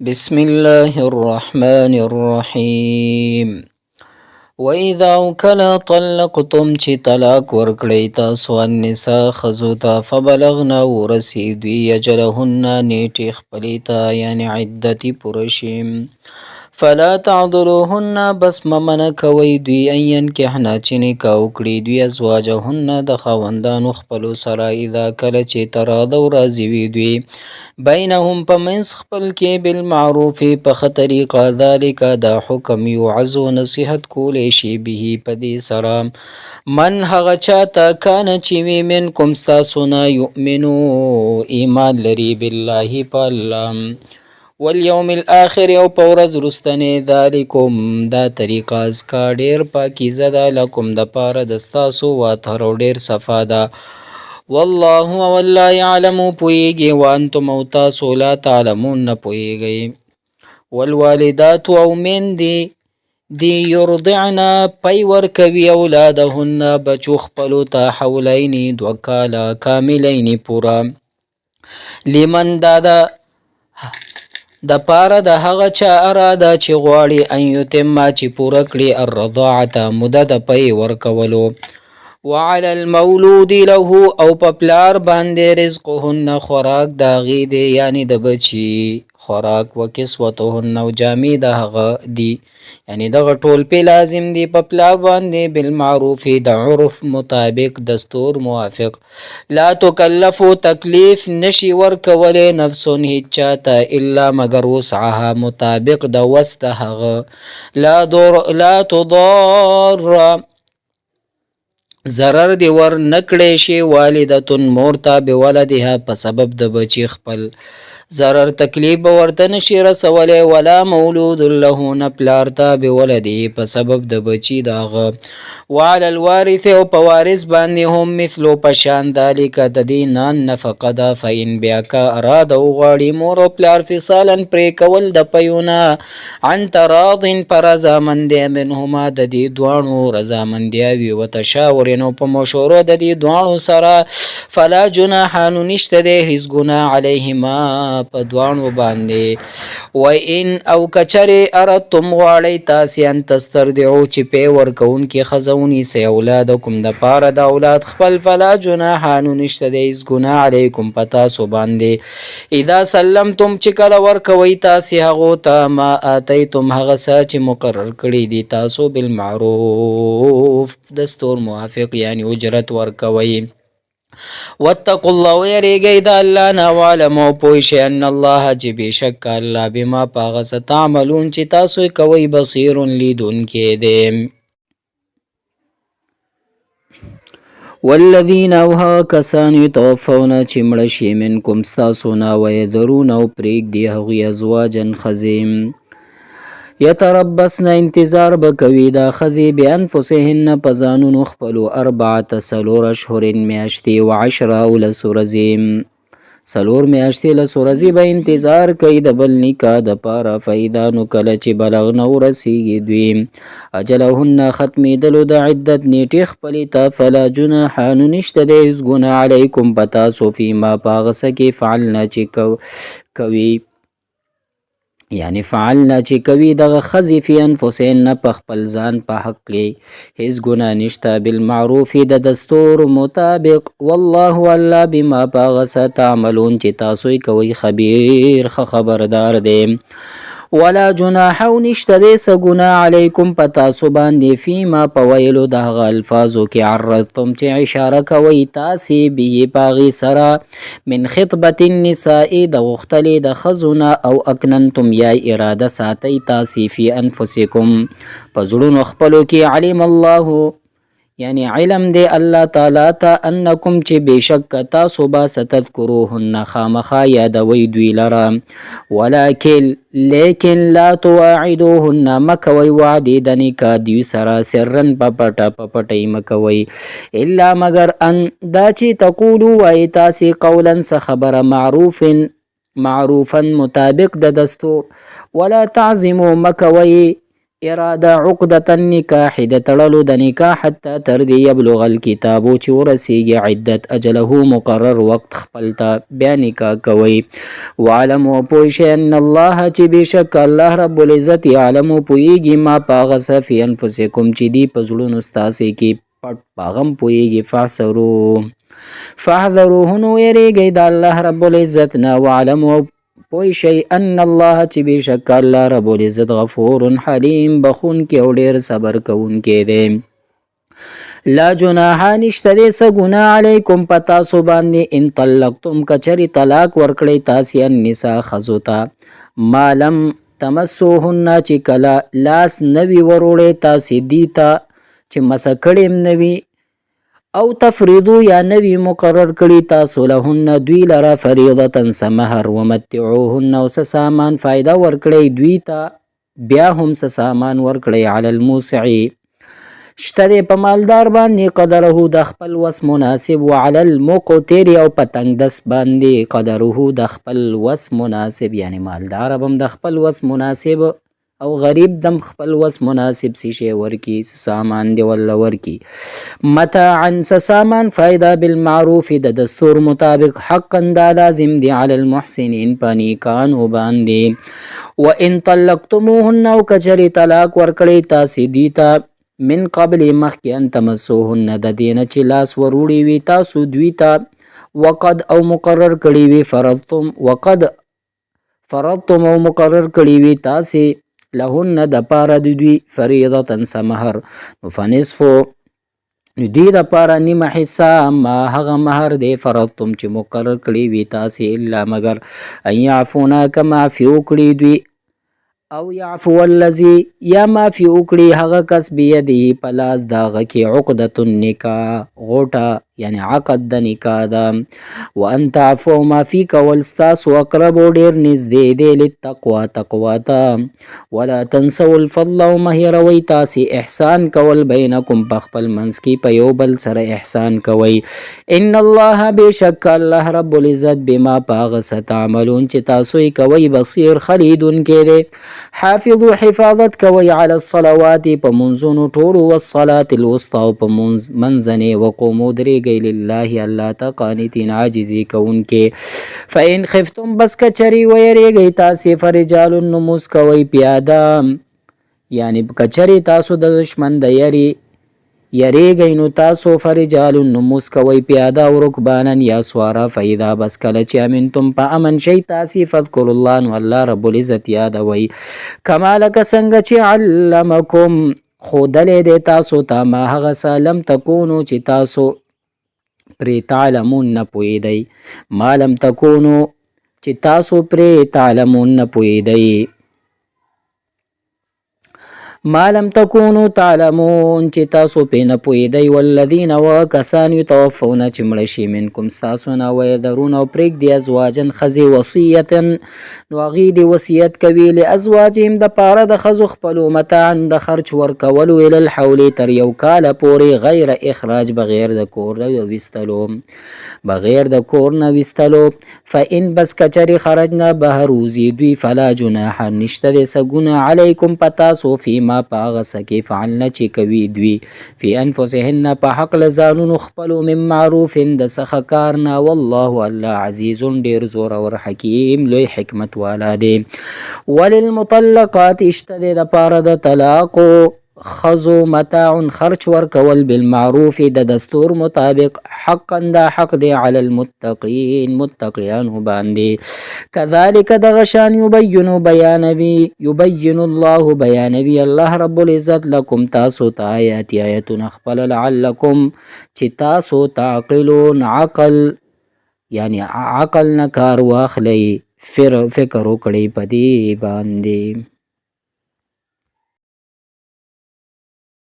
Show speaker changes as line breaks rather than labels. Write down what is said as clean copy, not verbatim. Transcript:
بسم الله الرحمن الرحیم. وَإِذَا کله طلقتم چې طلاق ورکړی تاسو النساء ښځو ته فبلغن ورسیدوی اجلهن نیټې خپلې ته یعنی عدتې پوره شي فلا تعذروهن بس ممنه کوئ دوی ان ینکحن چې نکاح وکړي دوی ازواجهن د خاوندانو خپلو سره اذا کله چې تراضوا راضي وي دوی بینهم په منځ خپل کې بالمعروف په ښه طریقه ذلک دا حکم یوعظ نصیحت کولی شي به په دې سره من هغه چاته کانه چې وي منکم ستاسو نه یؤمنو ایمان لري بالله په الله والیوم الاخر او په ورځ وروستنې ذالکم دا طریقه ازکا ډېر پاکیزه ده لکم د پاره د ستاسو واطهر او ډېر صفا ده والله والله یعلم پوهیږي وانتم او تاسو لا تعلمون نه پوهیږئ والوالدات او میندې دی یرضعن پی ورکوي اولادهن بچو خپلو ته حولین 2 کاله کاملین پوره لمن دا د پاره د هغه چا اراده چې غواړي ان یتم چې پوره کړي الرضاعه موده د پی ورکولو وعلى المولود له او په پلار باندې رزقهن خوراک د هغې دی یعنی د بچي خوراک وکسوتهن او جامې د هغه دی یعنی دغه ټول په لازم دی په پلار باندې بالمعروف د عرف مطابق دستور موافق لا تکلفو تکلیف نشي ورکولی نفسون هیچ چاته الا مگر وسعها مطابق د وس د هغه لا تضار ضرر دی ور نکړی شي والدتون مورته بولدها په سبب د بچی خپل ضرر تکلیف به ورته نشي رسولی ولا مولود له نه پلار ته بولده په سبب د بچي د هغه وعلى الوارث او په وارث باندې هم مثلو په شان ذلک د دې نه نفقه ده فإن بیا که اراده وغواړي مور او پلار فصالا پرې کول د پیونه عن تراض په رضامندۍ منهما د دې دواړو رضامندیا وي وتشاور نو په مشورو د دې دواړو سره فلا جناح نو نشته دی هیڅ ګناه علیهما په دوانو باندې و ان او کچره ارتم غواړی تاسې ان تسترضعو چې پی ورکوونکي ښځه ونیسئ اولادکم د پاره د اولاد خپل فلا جناح نو نشته دی هیڅ ګناه علیکم په تاسو باندې اذا سلمتم چې کله ورکوئ تاسې هغو ته ما آتیتم هغه څه چې مقرر کړي دي تاسو بالمعروف دستور موافق یعنی اجرت ورکوئ واتقوا الله ويریږئ د الله نه وعلم او پوه شئ ان الله چې بېشک الله بما په هغه څه تعملون چې تاسو یې کوئ بصیر لیدونکی دی والذین او هغه کسان یتوفون چې مړه شي منکم ستاسو نه ویذرون او پرېږدي هغوی ازواجا ښځې یتربصن انتظار به کوي دا ښځې بانفسهن په ځانونو خپلو 4 اشهر میاشتې و10 او 10 ورځې 4 میاشتې 10 ورځې به انتظار کوي د بل نکاح دپاره فاذا نو کله چې بلغنه ورسیږي دوی اجلهن ختمېدلو د عدت نیټې خپلې ته فلا جناح نو نشته دی هېڅ ګناه علیکم په تاسو فیما په هغه څه کې فعلنا چې کوي یعنی فعلنا چې کوي دغه ښځې فی انفسهن په خپل ځان په حق کې هیڅ ګناه نشته بالمعروف د دستور مطابق والله الله بما په هغه څه تعملون چې تاسو یې کوئ خبیر ښه خبردار دی ولا جناح او نشته دی څه ګناه علیکم په تاسو باندې فیما په ویلو د هغه الفاظو کې عرضتم چې اشاره کوئ تاسې به په هغې سره من خطبة النساء د غوښتلې د ښځو نه او اکننتم یا اراده ساتئ تاسې فی انفسکم په زړونو خپلو کې علم الله یعنی علم دی الله تعالی ته انکم چې بېشک تاسو به ستذکروهن خامخا یادوئ دوی لره لیکن لا تواعدوهن مکوئ وعدې د نکاح دوی سره سرن په پټۍ مکوئ الا مگر ان دا چې تقولو وایي تاسې قولا څه خبره معروفا مطابق د دستور ولا تعظمو مکوئ اراده عقدة النکاح د تړلو د نکاح حتی تر دې یبلغ الکتاب چې ورسیږي عدت اجله مقرر وخت خپل ته بیا نکاح کوي. وعلم او پوه شئ ان الله چې بشک الله رب العزت یعلم پوهیږي ما پاغه څه فی انفسکم چې دی په زړونو ستاسې کې پټ پاغم پوهیږي. فاحذروه نو یریږئ د الله رب العزت نه. وعلم پوه شئ ان الله چې بشک الله رب العزت غفور حلیم بخونکی او ډیر صبر کوونکی دی. لا جناح نشته دې څه ګناه علیکم په تاسو باندې ان طلقتم کچرې طلاق ورکړئ تاسې النساء ښځو ته ما لم تمسوهن چې کله لاس نوي وروړئ تاسې دې ته چې مسه کړې م نوي او تفریدو یا نوی مقرر کړي تاسو لهن دوی لره فریضه څه مهر ومتعوهن او څه سامان فایده ورکړئ دوی ته بیا هم څه سامان ورکړئ علی الموسع شته دی په مالدار باندې قدره د خپل وس مناسب وعلى المقتر او په تنګ دس باندې قدره د خپل وس مناسب یعنی مالدار هم د خپل وس مناسب او غریب دم خپل وس مناسب سی شی ورکی سامان دی ولا ورکی متاعا سامان فائدہ بالمعروف د دستور مطابق حقا دا لازم دی علی المحسنین پانی کانو باندې. وان طلقتموهن او کجری طلاق ورکړی تاسې دیتا من قبل مخکې ان تمسوهن د دینه چې لاس وروړي وي تاسو دوی ته وقد او مقرر کړي وي فرضتم او مقرر کړي وي تاسې لهن د پاره د دوی فریضه څه مهر نو فنصفو دوی د پاره نیمه حصه ما هغه مهر دی فرضتم چې مقرر کړي وي تاسې الا مگر ان یعفونا کما عفو کړي دوی او یعفو الذی یا معافی وکړي هغه کس بیده په لاس د هغه کې عقدة النکاح غوټه یعنی عقد د نکاح ده. وان تعفو معافی کول ستاسو اقرب ډیر نږدې دی للتقوا تقوا ته. ولا تنسوا الفضل او مه هیروئ تاسې احسان کول بینکم په خپل منځ کې په یو بل سره احسان کوئ. ان الله بشک الله رب العزت بما په هغه څه تعملون چې تاسو یې کوئ بصیر خلیدونکی دی. حافظو حفاظت کوي علی الصلوات په منځونو ټولو والصلاة الوسطى او په منځنۍ وقومو درېږئ لله الله ته قانتین عاجزي کوونکې. فإن خفتم بس کچري ویریږئ تاسې فرجال نموز کوئ پیاده یعنی کچري تاسو د دشمن د یریږئ نو تاسو فرجال نموز کوئ پیاده او رکبانا یا سواره فإذا بس کله چې امنتم په امن شئ تاسې فذکروا الله نو الله رب العزت یادوئ کما لکه څنګه چې علمکم ښودلی دی تاسو ته ما هغه څه لم تکونو چې تاسو پرې تعلمون نه پوهېدئ ما لم تکونو چې تاسو پرې تعلمون نه پوهېدئ ما لم تکونو تعلمون چې تاسو پې نه پوهېدئ. والذین وکسان یتوفون چې مړه شي منکم ستاسو نه ویذرون او پرېږدي ازواجن ښځې وصیتا نو هغې دې وصیت کوي لازواجهم دپاره د ښځو خپلو متاعا د خرچ ورکولو الی الحول تر یو کاله پورې غیر اخراج بغیر د کور نه ویستلو فإن بس کچرې خرجنا بهر وځي دوی فلا جناح نشته دی څه ګناه علیکم په تاسو فیما په هغه څه کې فعلنه چې کوي دوی فی انفسهن په حق له ځانونو خپلو من معروف د څخه کار نه والله الله عزیز ډیر زورور حکیم لوی حکمت والا دی. وللمطلقات شته دی دپاره د طلاقو ښځو متاع خرچ ورکول بالمعروف د دستور مطابق حقا دا حق دی علی المتقین متقیانو باندې. کذالک دغه شان یبین الله بیانوي الله رب العزت لکم تاسو ته آیاتونه خپل لعلکم چې تاسو تعقلون عقل یعنی عقل نه کار واخلئ فکر وکړئ په دې باندې.